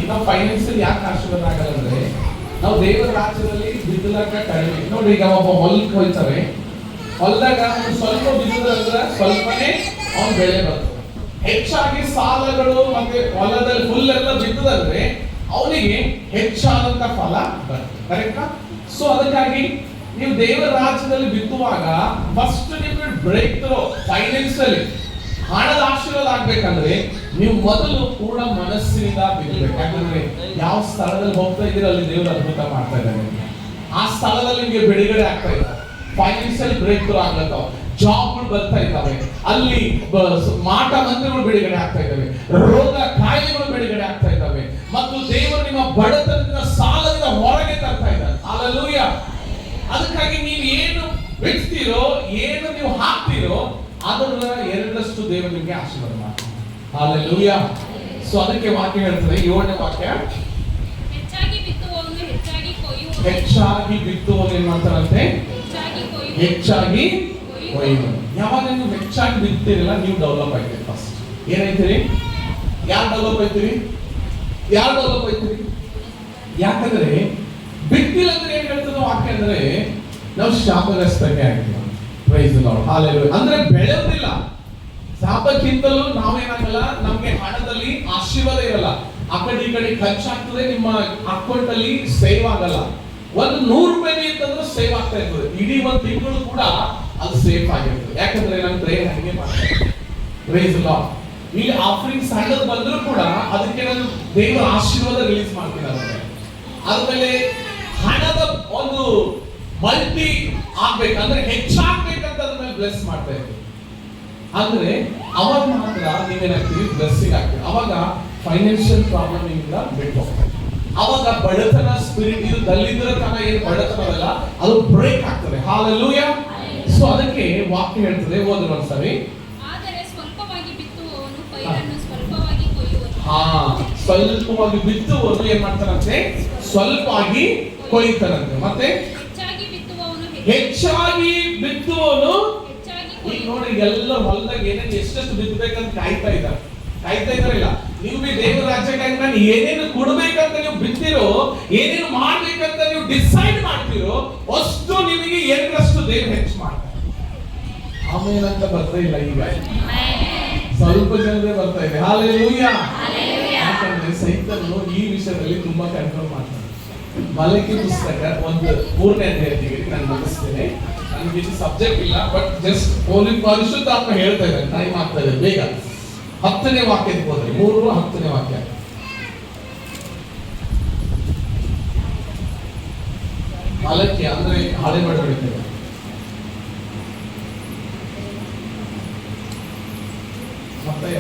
ನಾವು ಫೈನಾನ್ಸಿಯಲ್ ಯಾಕೆ ಆಶೀರ್ವಾದ ಆಗಲ್ಲ ಅಂದ್ರೆ ನಾವು ದೇವರ ರಾಜ್ಯದಲ್ಲಿ ಬಿದ್ದಲಾಗ ಕಡಿಮೆ. ನೋಡಿ, ಈಗ ಒಬ್ಬ ಹೊಲಕ್ಕೆ ಹೋಗ್ತಾರೆ, ಹೊಲದಾಗ ಸ್ವಲ್ಪ ಬಿದ್ದದಂದ್ರೆ ಸ್ವಲ್ಪನೇ ಅವ್ನ ಬೆಳೆ ಬರ್ತದೆ. ಹೆಚ್ಚಾಗಿ ಸಾಲಗಳು ಮತ್ತೆ ಹೊಲದಲ್ಲಿ ಫುಲ್ ಎಲ್ಲ ಬಿದ್ದದಂದ್ರೆ ಅವನಿಗೆ ಹೆಚ್ಚಾದಂತ ಫಲ ಬರ್ತದೆ. ಕರೆಕ್ಟಾ? ಸೊ ಅದಕ್ಕಾಗಿ ನೀವು ದೇವರ ರಾಜ್ಯದಲ್ಲಿ ಬಿತ್ತುವಾಗ ಫಸ್ಟ್ ನಿಮ್ಗೆ ಬ್ರೇಕ್ ಥ್ರೋ ಫೈನಾನ್ಸಿಯಲಿ ಹಣದ ಆಶೀರ್ವಾದ ಆಗ್ಬೇಕಂದ್ರೆ ನೀವು ಮೊದಲು ಕೂಡ ಮನಸ್ಸಿನಿಂದ ಬಿತ್ತಬೇಕು. ಯಾಕಂದ್ರೆ ಯಾವ ಸ್ಥಳದಲ್ಲಿ ಹೋಗ್ತಾ ಇದ್ದೀರ ಅಲ್ಲಿ ದೇವರು ಅದ್ಭುತ ಮಾಡ್ತಾ ಇದ್ದಾರೆ. ಆ ಸ್ಥಳದಲ್ಲಿ ನಿಮ್ಗೆ ಬಿಡುಗಡೆ ಆಗ್ತಾ ಇದೆ, ಫೈನಾನ್ಸಿಯಲ್ ಬ್ರೇಕ್ ಥ್ರೂ ಆಗ್ಲತ್ತಾವ, ಜಾಬ್ಗಳು ಬರ್ತಾ ಇದ್ದಾವೆ, ಅಲ್ಲಿ ಮಾಟ ಮಂದಿರಗಳು ಬಿಡುಗಡೆ ಆಗ್ತಾ ಇದ್ದಾವೆ, ರೋಗ ಕಾಯಿಲೆಗಳು ಬಿಡುಗಡೆ ಆಗ್ತಾ ಇದ್ದಾವೆ, ಮತ್ತು ದೇವರು ನಿಮ್ಮ ಬಡತನದಿಂದ ಸಾಲದಿಂದ ಹೊರಗೆ ತರ್ತಾ ಇದ್ದಾರೆ. ಹಲ್ಲೆಲೂಯ. ಅದಕ್ಕಾಗಿ ನೀವು ಏನು ಬಿಡ್ತೀರೋ, ಏನು ನೀವು ಹಾಕ್ತೀರೋ ಅದರ ಎರಡರಷ್ಟು ದೇವರು ನಿಮಗೆ ಆಶೀರ್ವಾದ ಮಾಡ್ತಾರೆ. ಹಲ್ಲೆಲೂಯ. ಸೊ ಅದಕ್ಕೆ ವಾಕ್ಯ ಹೇಳ್ತದೆ, 7ನೇ ವಾಕ್ಯ, ಹೆಚ್ಚಾಗಿ ಬಿತ್ತುವವನು ಏನ್ ಮಾಡ್ತಾರಂತೆ? ಹೆಚ್ಚಾಗಿ ಕೊಯ್ಯುವನು. ಯಾವಾಗ ನೀವು ಹೆಚ್ಚಾಗಿ ಬಿತ್ತೀರಲ್ಲ ನೀವು ಡೆವಲಪ್ ಆಗ್ತೀರಿ. ಫಸ್ಟ್ ಏನೈತೀರಿ? ಯಾರು ಡೆವಲಪ್ ಆಗ್ತೀರಿ? ಯಾಕಂದ್ರೆ ಬಿತ್ತಿಲ್ಲ ಅಂದ್ರೆ ಏನ್ ಹೇಳ್ತದೆ ವಾಕ್ಯ ಅಂದ್ರೆ ನಾವು ಶಾಪಗ್ರಸ್ತಕ್ಕೆ ಆಗ್ತೀವಿ. Praise the Lord. ಹಲ್ಲೆಲೂಯಾ. ಅಂದ್ರೆ ಬೆಳೆಯೋದಿಲ್ಲ. ಶಾಪಕ್ಕಿಂತಲೂ ನಾವೇನಾಗಲ್ಲ, ನಮ್ಗೆ ಹಣದಲ್ಲಿ ಆಶೀರ್ವಾದ ಇರಲ್ಲ, ಆ ಕಡೆ ಈ ಕಡೆ ಖರ್ಚಾಗ್ತದೆ, ನಿಮ್ಮ ಅಕೌಂಟ್ ಅಲ್ಲಿ ಸೇವ್ ಆಗಲ್ಲ. ಒಂದು 100 ರೂಪಾಯಿ ಅಂತಂದ್ರೆ ಸೇವ್ ಆಗ್ತಾ ಇರ್ತದೆ, ಇಡೀ ಒಂದು ತಿಂಗಳು ಕೂಡ ಅದು ಸೇಫ್ ಆಗಿರ್ತದೆ. ಯಾಕಂದ್ರೆ ನಮ್ಮ ಬ್ರೈನ್ ಹಂಗೆ ಮಾಡ್ತಾರೆ. Praise the Lord. ಇಲ್ಲಿ ಆಫರಿಂಗ್ ಸಣ್ಣದು ಬಂದ್ರು ಕೂಡ ಅದಕ್ಕೆ ನಾನು ದೇವರ ಆಶೀರ್ವಾದ ರಿಲೀಸ್ ಮಾಡ್ತೀನಿ. ಆದ್ಮೇಲೆ ಹಣದ ಒಂದು ಮಲ್ಟಿ ಆಗ್ಬೇಕಂದ್ರೆ ಹೆಚ್ಚಾಗ್ಬೇಕಂತ ಅದ್ರ ಮೇಲೆ ಬ್ಲೆಸ್ ಮಾಡ್ತಾ ಇರ್ತೀವಿ. ಅಂದ್ರೆ ಅವಾಗ ಮಾತ್ರ ನೀವೇನಾಗ್ತೀವಿ? ಬ್ಲೆಸ್ಸಿಂಗ್ ಆಗ್ತೀವಿ. ಅವಾಗ ಫೈನಾನ್ಷಿಯಲ್ ಪ್ರಾಬ್ಲಮ್ ಇಂದ ಬಿಟ್ಟು ಹೋಗ್ತಾರೆ. ಅವಾಗ ಬಡತನ ಸ್ಪಿರಿಟ್, ಇದು ದಲಿತರ ತನ ಏನು ಬಡತನವಲ್ಲ, ಅದು ಬ್ರೇಕ್ ಆಗ್ತದೆ. ಹಲ್ಲೆಲೂಯ. ಸೊ ಅದಕ್ಕೆ ವಾಕ್ಯ ಹೇಳ್ತದೆ, ಓದಿ ಒಂದ್ಸರಿ. ಸ್ವಲ್ಪವಾಗಿ ಬಿತ್ತುವವನು ಏನ್ ಮಾಡ್ತಾರಂತೆ? ಸ್ವಲ್ಪವಾಗಿ ಕೊಯ್ತಾರಂತೆ. ಮತ್ತೆ ಹೆಚ್ಚಾಗಿ ಬಿತ್ತುವವನು, ಈಗ ನೋಡಿ ಎಲ್ಲ ಹೊಲದಾಗ ಏನೇನು ಎಷ್ಟೆಷ್ಟು ಬಿತ್ತಬೇಕಂತ ಕಾಯ್ತಾ ಇದ್ದಾರಿಲ್ಲ. ನೀವು ದೇವರ ರಾಜ್ಯಕ್ಕಾಗಿ ನಾನು ಏನೇನು ಕೊಡ್ಬೇಕಂತ ನೀವು ಬಿತ್ತಿರೋ, ಏನೇನು ಮಾಡ್ಬೇಕಂತ ನೀವು ಡಿಸೈಡ್ ಮಾಡ್ತಿರೋ ಅಷ್ಟು ನಿಮಗೆ ಎರಡರಷ್ಟು ದೇವರು ಹೆಚ್ಚು ಮಾಡ್ತಾರೆ. ಆಮೇಲೆ ಅಂತ ಬರ್ತಾ ಇಲ್ಲ, ಈಗ ಸ್ವಲ್ಪ ಜನರೇ ಬರ್ತಾ ಇದೆ. ಹಲ್ಲೆಲೂಯಾ. ಯಾಕಂದ್ರೆ ಸೈತನು ಈ ವಿಷಯದಲ್ಲಿ ತುಂಬಾ ಕಂಟ್ರೋಲ್ ಮಾಡ್ತಾನೆ. ಮಲಕಿ ಪುಸ್ತಕ ಒಂದು 3ನೇ ಅಧ್ಯಾಯ ನಾನು ಮುಗಿಸ್ತೇನೆ. ನನಗೆ ಇದು ಸಬ್ಜೆಕ್ಟ್ ಇಲ್ಲ, ಬಟ್ ಜಸ್ಟ್ ಪರಿಶುದ್ಧಾತ್ಮ ಹೇಳ್ತಾ ಇದ್ದಾರೆ, ಟೈಮ್ ಆಗ್ತಾ ಇದೆ. ಬೇಗ 10ನೇ ವಾಕ್ಯಕ್ಕೆ ಹೋದ್ರೆ 3-10ನೇ ವಾಕ್ಯ. ಮಲಕಿ ಅಂದ್ರೆ ಹಳೆ ಮಾಡಬೇಡಿ. ಮತ್ತೆ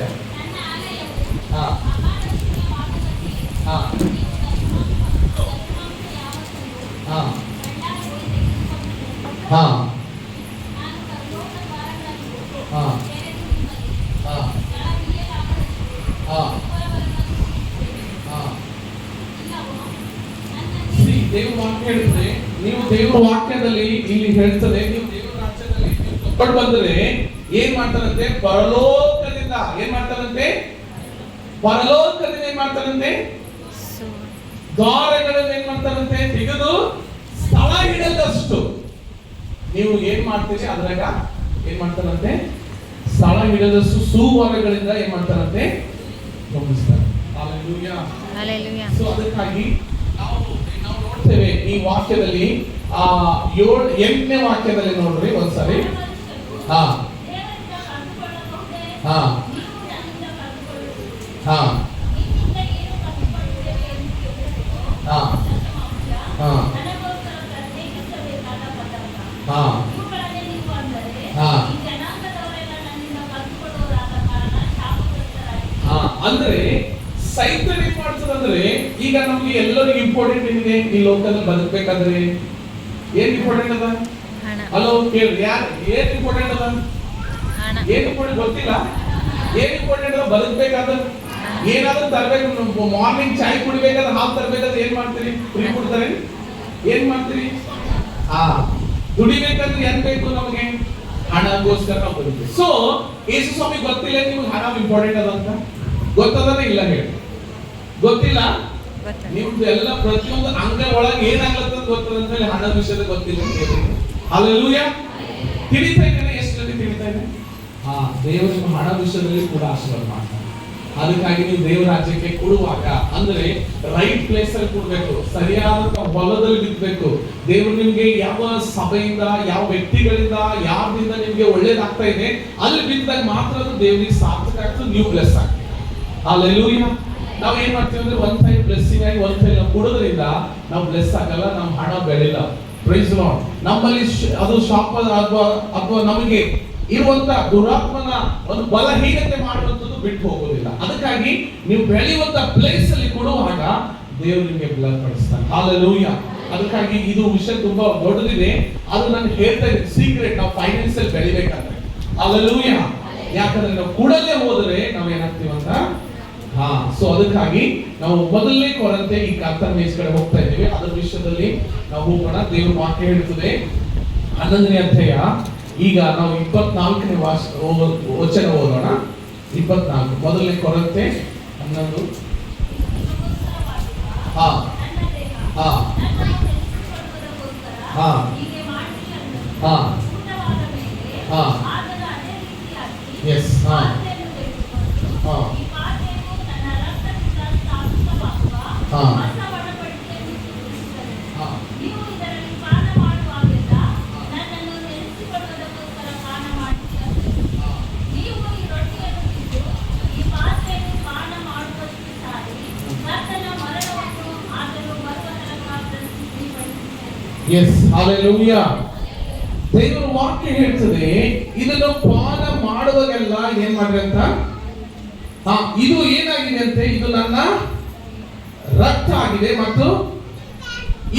ದೇವ್ರ ವಾಕ್ಯ ಹೇಳ್ತದೆ, ನೀವು ದೇವ್ರ ವಾಕ್ಯದಲ್ಲಿ ಇಲ್ಲಿ ಹೇಳ್ತದೆ, ನೀವು ದೇವರ ರಾಜ್ಯದಲ್ಲಿ ಕೊಂಡು ಬಂದರೆ ಏನ್ ಮಾಡ್ತಾರಂತೆ? ಪರಲೋಕದಿಂದ ಏನ್ ಮಾಡ್ತಾರಂತೆ? ಏನ್ ಮಾಡ್ತಾರಂತೆ? ದ್ವಾರಗಳನ್ನು ಏನ್ ಮಾಡ್ತಾರಂತೆ? ತೆಗೆದು ಸ್ಥಳ ಹಿಡದಷ್ಟು ನೀವು ಏನ್ ಮಾಡ್ತೀರಿ ಅದ್ರಾಗ ಏನ್ ಮಾಡ್ತಾರಂತೆ? ಸ್ಥಳ ಹಿಡದಷ್ಟು ಸುವರ್ಗಗಳಿಂದ ಏನ್ ಮಾಡ್ತಾರಂತೆ? ಗಮನಿಸ್ತಾರೆ. ಹಲ್ಲೆಲೂಯಾ. ಸೊ ಅದಕ್ಕಾಗಿ ನಾವು ನೋಡ್ತೇವೆ ಈ ವಾಕ್ಯದಲ್ಲಿ 8ನೇ ವಾಕ್ಯದಲ್ಲಿ ನೋಡ್ರಿ ಒಂದ್ಸರಿ. ಹಾ ಹಾ ಹಾ ಹಾ ಹಾ ಹಾ ಹಾ ಅಂದ್ರೆ ಸೈತನ್ ಏನ್ ಮಾಡ್ತದಂದ್ರೆ, ಈಗ ನಮ್ಗೆ ಎಲ್ಲರಿಗೂ ಇಂಪಾರ್ಟೆಂಟ್ ಏನಿದೆ ಈ ಲೋಕದಲ್ಲಿ ಬದುಕಬೇಕಾದ್ರೆ? ಏನ್ ಇಂಪಾರ್ಟೆಂಟ್ ಅದ? ಹಲೋ ಕೇಳ್ರಿ, ಯಾರು ಏನ್ ಇಂಪಾರ್ಟೆಂಟ್ ಅದ? ಏನ್ ಇಂಪಾರ್ಟೆಂಟ್ ಗೊತ್ತಿಲ್ಲ? ಏನ್ ಇಂಪಾರ್ಟೆಂಟ್ ಅದ ಬದುಕಬೇಕಾದ್ರೆ? ಏನಾದ್ರೂ ತರಬೇಕು, ಮಾರ್ನಿಂಗ್ ಚಾಯ್ ಕುಡಿಬೇಕಾದ್ರೆ ಹಾಲು ತರಬೇಕಾದ್ರೆ ಏನ್ ಮಾಡ್ತೀರಿ? ಫ್ರೀ ಕೊಡ್ತಾರೆ. ಏನ್ ಮಾಡ್ತೀರಿ? ದುಡಿಬೇಕಂದ್ರೆ ಏನ್ ಬೇಕು ನಮಗೆ? ಹಣಗೋಸ್ಕರ ನಾವು ಬದುಕಬೇಕು. ಸೊ ಯೇಸು ಸ್ವಾಮಿ ಗೊತ್ತಿಲ್ಲ ನಿಮ್ಗೆ ಹಣ ಇಂಪಾರ್ಟೆಂಟ್ ಅದ ಅಂತ? ಗೊತ್ತದನೇ ಇಲ್ಲ ಹೇಳಿ? ಗೊತ್ತಿಲ್ಲ? ನಿಮ್ದು ಎಲ್ಲ ಪ್ರತಿಯೊಂದು ಅಂಗ ಒಳಗೆ ಏನಾಗ್ಲತ್ತ ಗೊತ್ತದ ಅಂತ ಹೇಳಿ ಹಣದ ವಿಷಯದ ಗೊತ್ತಿಲ್ಲ. ಹಲ್ಲೆಲೂಯಾ. ತಿಳಿತಾ ಇದ್ದೇನೆ? ಎಷ್ಟು ಜನ ತಿಳಿತಾ ಇದೆ? ದೇವರು ನಿಮ್ಮ ಹಣ ವಿಷಯದಲ್ಲಿ ಕೂಡ ಆಶೀರ್ವಾದ ಮಾಡ್ತಾರೆ. ಅದಕ್ಕಾಗಿ ನೀವು ದೇವರ ರಾಜ್ಯಕ್ಕೆ ಕೊಡುವಾಗ ಅಂದ್ರೆ ರೈಟ್ ಪ್ಲೇಸ್ ಅಲ್ಲಿ ಕೊಡ್ಬೇಕು, ಸರಿಯಾದ ಹೊಲದಲ್ಲಿ ಬಿತ್ತಬೇಕು. ದೇವರು ನಿಮ್ಗೆ ಯಾವ ಸಭೆಯಿಂದ, ಯಾವ ವ್ಯಕ್ತಿಗಳಿಂದ, ಯಾವ್ದಿಂದ ನಿಮ್ಗೆ ಒಳ್ಳೇದಾಗ್ತಾ ಇದೆ ಅಲ್ಲಿ ಬಿದ್ದಾಗ ಮಾತ್ರ ಅದು ದೇವರಿಗೆ ಸಾರ್ಥಕ ಆಗ್ತದೆ, ನೀವು ಬ್ಲೆಸ್ ಆಗ್ತೀವಿ. ಹಲ್ಲೆಲೂಯಾ. ನಾವ್ ಏನ್ ಮಾಡ್ತೀವಿ ಅಂದ್ರೆ ಒಂದ್ ಸೈಡ್ ಬ್ಲೆಸ್ಸಿಂಗ್ ಆಗಿ ಒಂದ್ ಸೈಡ್ ನಾವು ಕೊಡೋದ್ರಿಂದ ನಾವು ಬ್ಲೆಸ್ ಆಗಲ್ಲ, ನಮ್ಮ ಹಣ ಬೆಳೆಯಲ್ಲ. Price lord. ನಮ್ಮಲ್ಲಿ ಅದು ಶಾಪ ಅಥವಾ ನಮಗೆ ಇರುವಂತ ದುರಾತ್ಮನ ಒಂದು ಬಲಹೀನತೆ ಮಾಡುವಂಥದ್ದು ಬಿಟ್ಟು ಹೋಗೋದಿಲ್ಲ. ಅದಕ್ಕಾಗಿ ನೀವು ಬೆಳೆಯುವಂತ ಪ್ಲೇಸ್ ಅಲ್ಲಿ ಕೊಡುವಾಗ ದೇವರು ನಿಮಗೆ ಬಲಪಡಿಸ್ತಾನೆ. ಹಲ್ಲೆಲೂಯಾ. ಅದಕ್ಕಾಗಿ ಇದು ವಿಷಯ ತುಂಬಾ ದೊಡ್ಡದಿದೆ. ಅದು ನಾನು ಹೇಳ್ತಾ ಇದ್ದೀನಿ, ಸೀಕ್ರೆಟ್. ನಾವು ಫೈನಾನ್ಸಿಯಲ್ ಬೆಳಿಬೇಕಂದ್ರೆ. ಹಲ್ಲೆಲೂಯಾ. ಯಾಕಂದ್ರೆ ನಾವು ಕೂಡಲೇ ಹೋದರೆ ನಾವು ಏನಾಗ್ತೀವಂತ ಸೊ ಅದಕ್ಕಾಗಿ ನಾವು ಮೊದಲನೇ ಕೊರಂತೆ ಈ ಕರ್ತನ ಮೇಜ್ ಕಡೆ ಹೋಗ್ತಾ ಇದ್ದೀವಿ. ಅದರ ವಿಷಯದಲ್ಲಿ ನಾವು ಹೋಗೋಣ. ದೇವ್ರ ವಾಕ್ಯ ಹೇಳ್ತದೆ 11ನೇ ಅಧ್ಯಾಯ. ಈಗ ನಾವು 24ನೇ ವಚನ ಓದೋಣ. 24 ಮೊದಲನೇ ಕೊರಂತೆ 11. ಹಾ ಹಾ ಹಾ ಹಾ ಹಾ ಎಸ್ ಹಾ ಹಾ ಎಸ್ ಹಲ್ಲೆಲೂಯಾ. ದೇವರ ವಾಕ್ಯ ಹೇಳ್ತದೆ ಇದನ್ನು ಪಾನ ಮಾಡುವಾಗೆಲ್ಲ ಏನ್ ಮಾಡ್ರಿ ಅಂತ. ಇದು ಏನಾಗಿದೆ ಅಂತೆ, ಇದು ನನ್ನ ರಕ್ತ ಆಗಿದೆ ಮತ್ತು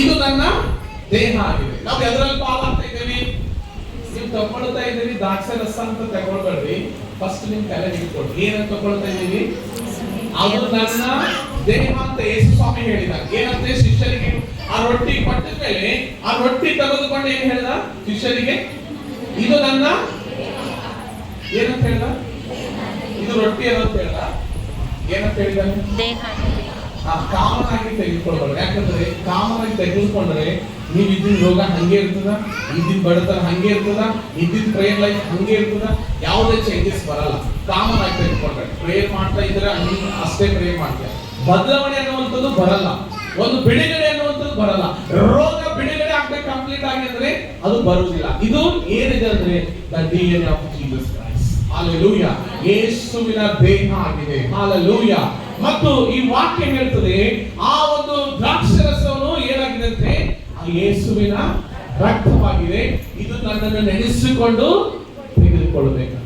ಇದು ನನ್ನ ದೇಹ ಆಗಿದೆ. ನಾವು ಎದರಲ್ಲಿ ಪಾಲಾಗ್ತಾ ಇದ್ದೇವೆ? ನೀವು ತಗೊಳ್ತಾ ಇದ್ದೀವಿ ದ್ರಾಕ್ಷಿ ರಸ ಅಂತ ತಗೊಳ್ಬೇಡ್ರಿ. ಫಸ್ಟ್ ನಿಮ್ ತಲೆ ಹಿಡ್ಕೊಳ್ರಿ. ಏನಂತ ತಗೊಳ್ತಾ ಇದ್ದೀವಿ? ಅದು ನನ್ನ ದೇಹ ಅಂತ ಯೇಸು ಸ್ವಾಮಿ ಹೇಳಿದ. ಏನಂತೆ ಶಿಷ್ಯರಿಗೆ ಆ ರೊಟ್ಟಿ ಕೊಟ್ಟ ಮೇಲೆ ಆ ರೊಟ್ಟಿ ತೆಗೆದುಕೊಂಡು ಏನ್ ಹೇಳ್ದ ಶಿಷ್ಯರಿಗೆ? ಇದು ನನ್ನ ಏನಂತ ಹೇಳ್ದ? ಇದು ರೊಟ್ಟಿ ಏನಂತ ಹೇಳ್ದ? ಏನಂತ ಹೇಳಿದಾನೆ? ಕಾಮನ್ ಆಗಿ ತೆಗೆದುಕೊಳ್ಬಾರ್ದು. ಯಾಕಂದ್ರೆ ಕಾಮನ್ ಆಗಿ ತೆಗೆದುಕೊಂಡ್ರೆ ನೀವು ಇದ್ದಿನ ರೋಗ ಹಂಗೆ ಇರ್ತದ, ಇದ್ದಿನ ಬಡತನ ಹಂಗೆ ಇರ್ತದ, ಇದ್ದಿನ ಪ್ರೇಯರ್ ಲೈಫ್ ಹಂಗೆ ಇರ್ತದ, ಯಾವುದೇ ಚೇಂಜಸ್ ಬರಲ್ಲ. ಕಾಮನ್ ಆಗಿ ತೆಗೆದುಕೊಂಡ್ರೆ ಪ್ರೇಯರ್ ಮಾಡ್ತಾ ಇದ್ರೆ ಅಷ್ಟೇ ಪ್ರೇಯರ್ ಮಾಡ್ತಾರೆ. ಬದಲಾವಣೆ ಅನ್ನುವಂಥದ್ದು ಬರಲ್ಲ, ಒಂದು ಬಿಡುಗಡೆ ಅನ್ನುವಂಥದ್ದು ಬರಲ್ಲ. ರೋಗ ಬಿಡುಗಡೆ ಆಗ್ಬೇಕು ಕಂಪ್ಲೀಟ್ ಆಗಿ ಅಂದ್ರೆ ಅದು ಬರುವುದಿಲ್ಲ. ಇದು ಏನಿದೆ ಅಂದ್ರೆ the DNA of Jesus Christ. Hallelujah. ಯೇಸುವಿನ ದೇಹ ಆಗಿದೆ. ಹಲ್ಲೆಲೂಯಾ. ಮತ್ತು ಈ ವಾಕ್ಯ ಹೇಳ್ತದೆ ಆ ಒಂದು ದ್ರಾಕ್ಷರಸವನ್ನು ಏನಾಗಿದೆ ಅಂದ್ರೆ ಯೇಸುವಿನ ರಕ್ತವಾಗಿದೆ. ಇದು ನನ್ನನ್ನು ನೆನೆಸಿಕೊಂಡು ತೆಗೆದುಕೊಳ್ಳಬೇಕು.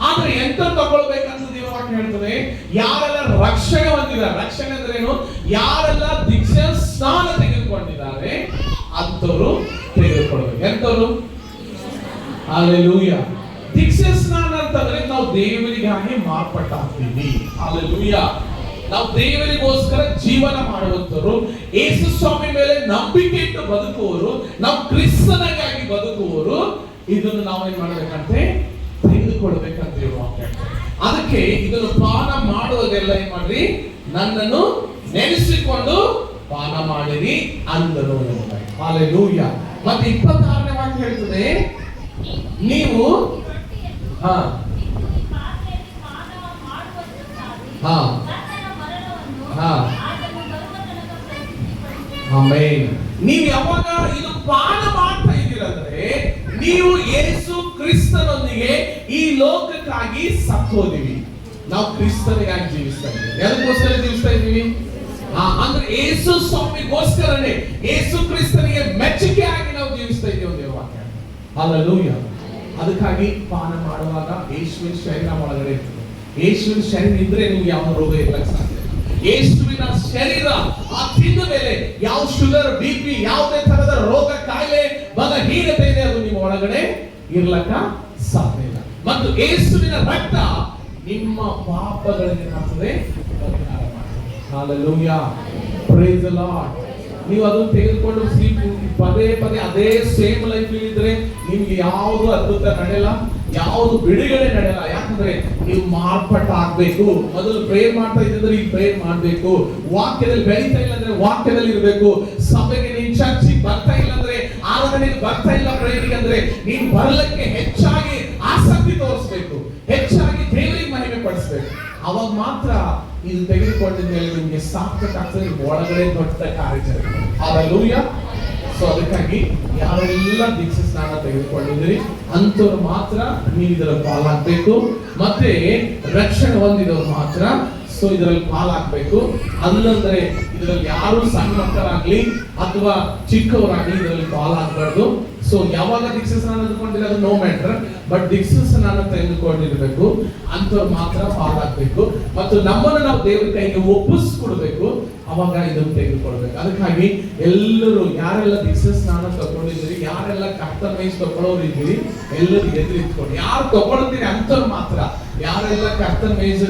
ಆದ್ರೆ ಎಂತ ತಗೊಳ್ಬೇಕಂತ ದೇವರ ವಾಕ್ಯ ಹೇಳ್ತದೆ, ಯಾರೆಲ್ಲ ರಕ್ಷಣೆ ಹೊಂದಿದ್ದಾರೆ, ರಕ್ಷಣೆ ಅಂದ್ರೆ ಏನು, ಯಾರೆಲ್ಲ ದೀಕ್ಷಾ ಸ್ನಾನ ತೆಗೆದುಕೊಂಡಿದ್ದಾರೆ ಅಂತವರು ತೆಗೆದುಕೊಳ್ಬೇಕು. ಎಂತವರು? ಹಲ್ಲೆಲೂಯಾ. ದೀಕ್ಷಾ ಸ್ನಾನ ಅಂತಂದ್ರೆ ನಾವು ದೇವರಿಗಾಗಿ ಮಾರ್ಪಟ್ಟಾಗ್ತೀವಿ. ಹಲ್ಲೆಲೂಯಾ. ನಾವು ದೇವರಿಗೋಸ್ಕರ ಜೀವನ ಮಾಡುವಂತರು, ಯೇಸು ಸ್ವಾಮಿ ಮೇಲೆ ನಂಬಿಕೆ ಇಟ್ಟು ಬದುಕುವವರು, ನಾವು ಕ್ರಿಸ್ತನಿಗಾಗಿ ಬದುಕುವವರು. ಇದನ್ನು ನಾವೇನ್ ಮಾಡಬೇಕಂತೆ ತೆಗೆದುಕೊಳ್ಬೇಕಂತ ವಾಕ್ಯ. ಅದಕ್ಕೆ ಇದನ್ನು ಪಾನ ಮಾಡುವುದೆಲ್ಲ ಏನ್ ಮಾಡ್ರಿ, ನನ್ನನ್ನು ನೆನೆಸಿಕೊಂಡು ಪಾನ ಮಾಡಿರಿ ಅಂದರು. ಹಲ್ಲೆಲೂಯಾ. ಮತ್ತೆ 26ನೇ ವಾಕ್ಯ ಹೇಳ್ತದೆ, ನೀವು ನೀವು ಯಾವಾಗ ಇದು ಪಾನ ಮಾಡ್ತಾ ಇದ್ದೀರಂದ್ರೆ ನೀವು ಯೇಸು ಕ್ರಿಸ್ತನೊಂದಿಗೆ ಈ ಲೋಕಕ್ಕಾಗಿ ಸತ್ತೋದಿವಿ. ನಾವು ಕ್ರಿಸ್ತನಿಗಾಗಿ ಜೀವಿಸ್ತಾ ಇದ್ದೀವಿ. ಎದಕ್ಕೋಸ್ಕರ ಜೀವಿಸ್ತಾ ಇದ್ದೀವಿ? ಅಂದ್ರೆ ಯೇಸು ಸ್ವಾಮಿಗೋಸ್ಕರನೇ, ಯೇಸು ಕ್ರಿಸ್ತನಿಗೆ ಮೆಚ್ಚುಗೆ ಆಗಿ ನಾವು ಜೀವಿಸ್ತಾ ಇದ್ದೀವಿ ಅಂತ ವಾಕ್ಯ. ಹಲ್ಲೆಲೂಯಾ. ಅದಕ್ಕಾಗಿ ಪಾನ ಮಾಡುವಾಗ ಯೇಸುವಿನ ಶರೀರ ಒಳಗಡೆ ಇರ್ತದೆ. ಯೇಸುವಿನ ಶರೀರ ಇದ್ರೆ ನಿಮ್ಗೆ ಯಾವ ರೋಗ ಇರ್ಲಕ್ಕೆ ಸಾಧ್ಯ. ಯೇಸುವಿನ ಶರೀರ ತಿಂದ ಮೇಲೆ ಯಾವ ಶುಗರ್, BP, ಯಾವುದೇ ತರದ ರೋಗ, ಕಾಯಿಲೆ, ಬಲಹೀನತೆ ಇದೆ ಅದು ನಿಮ್ಮ ಒಳಗಡೆ ಇರ್ಲಕ್ಕ ಸಾಧ್ಯ ಇಲ್ಲ. ಮತ್ತು ಯೇಸುವಿನ ರಕ್ತ ನಿಮ್ಮ ಪಾಪಗಳಿಗೆ ಏನಾಗ್ತದೆ? ಪರಿಹಾರ ಮಾಡ್ತದೆ. ಹಲ್ಲೆಲೂಯಾ. Praise the Lord. ನೀವು ಅದನ್ನು ತೆಗೆದುಕೊಂಡು ಪದೇ ಪದೇ ಅದೇ ಸೇಮ್ ಲೈಫ್ ಇದ್ರೆ ನಿಮ್ಗೆ ಯಾವುದು ಅದ್ಭುತ ನಡೆಯಲ್ಲ, ಯಾವುದು ಬಿಡುಗಡೆ ನಡೆಯಲ್ಲ. ಯಾಕಂದ್ರೆ ನೀವು ಮಾರ್ಪಾಟಾಗಬೇಕು. ಮೊದಲು ಪ್ರೇಯರ್ ಮಾಡ್ತಾ ಇದ್ದಂದ್ರೆ ಈಗ ಪ್ರೇಯರ್ ಮಾಡಬೇಕು. ವಾಕ್ಯದಲ್ಲಿ ಬೆಳೀತಾ ಇಲ್ಲ ಅಂದ್ರೆ ವಾಕ್ಯದಲ್ಲಿ ಇರಬೇಕು. ಸಭೆಗೆ ನೀನು ಚರ್ಚಿಗೆ ಬರ್ತಾ ಇಲ್ಲ ಅಂದ್ರೆ, ಆರಾಧನೆಗೆ ಬರ್ತಾ ಇಲ್ಲ ಪ್ರೇಯರಿಗೆ ಅಂದ್ರೆ, ನೀನು ಬರಲಿಕ್ಕೆ ಹೆಚ್ಚಾಗಿ ಆಸಕ್ತಿ ತೋರಿಸಬೇಕು, ಹೆಚ್ಚಾಗಿ ದೇವರಿಗೆ ಮಹಿಮೆ ಪಡಿಸಬೇಕು. ಅವಾಗ ಮಾತ್ರ ಇದು ತೆಗೆದುಕೊಂಡಿದ ಮೇಲೆ ನಿಮಗೆ ಸಾರ್ಥಕ ಆಗ್ತದೆ. ಒಳಗಡೆ ದೊಡ್ಡ ಕಾರ್ಯಾಚರಣೆ. ಹಲ್ಲೆಲೂಯಾ. ಸೊ ಅದಕ್ಕಾಗಿ ಯಾರೆಲ್ಲ ದೀಕ್ಷಾ ಸ್ನಾನ ತೆಗೆದುಕೊಂಡಿದ್ದೀರಿ ಅಂತವ್ರು ಮಾತ್ರ ನೀವು ಇದರಲ್ಲಿ ಪಾಲಾಗಬೇಕು. ಮತ್ತೆ ರಕ್ಷಣೆ ಹೊಂದಿದವರು ಮಾತ್ರ ಸೊ ಇದರಲ್ಲಿ ಪಾಲಾಗಬೇಕು. ಅಲ್ಲಂದ್ರೆ ಇದರಲ್ಲಿ ಯಾರು ಸಣ್ಣ ಮಕ್ಕಳಾಗ್ಲಿ ಅಥವಾ ಚಿಕ್ಕವರಾಗ್ಲಿ ಇದರಲ್ಲಿ ಪಾಲಾಗಬಾರ್ದು. ಸೊ ಯಾವಾಗ ದೀಕ್ಷಾ ಸ್ನಾನ ತೆಗೆದುಕೊಂಡಿದ್ರೆ ಅದು ನೋ ಮ್ಯಾಟರ್, ಬಟ್ ದೀಕ್ಷಾ ಸ್ನಾನ ತೆಗೆದುಕೊಂಡಿರ್ಬೇಕು ಅಂತವ್ರು ಮಾತ್ರ ಪಾಲಾಗಬೇಕು. ಮತ್ತು ನಮ್ಮನ್ನು ನಾವು ದೇವರ ಕೈಗೆ ಒಪ್ಪಿಸ್ಕೊಡ್ಬೇಕು. ಅವಾಗ ಇದನ್ನು ತೆಗೆದುಕೊಳ್ಬೇಕು. ಅದಕ್ಕಾಗಿ ಎಲ್ಲರೂ ಯಾರೆಲ್ಲ ದೀಕ್ಷಾ ಸ್ನಾನ ತಗೊಂಡಿದ್ದೀರಿ, ಯಾರೆಲ್ಲ ಕರ್ತನ ಮೇಜ್ ತಗೊಳ್ಳೋರು ಇದ್ದೀರಿ, ಎಲ್ಲರೂ ಎದುರು ಇಟ್ಕೊಂಡು ಯಾರು ತಗೊಳ್ತೀರಿ ಅಂತವ್ರು ಮಾತ್ರ, ಯಾರೆಲ್ಲ ಕರ್ತನ ಮೇಜ್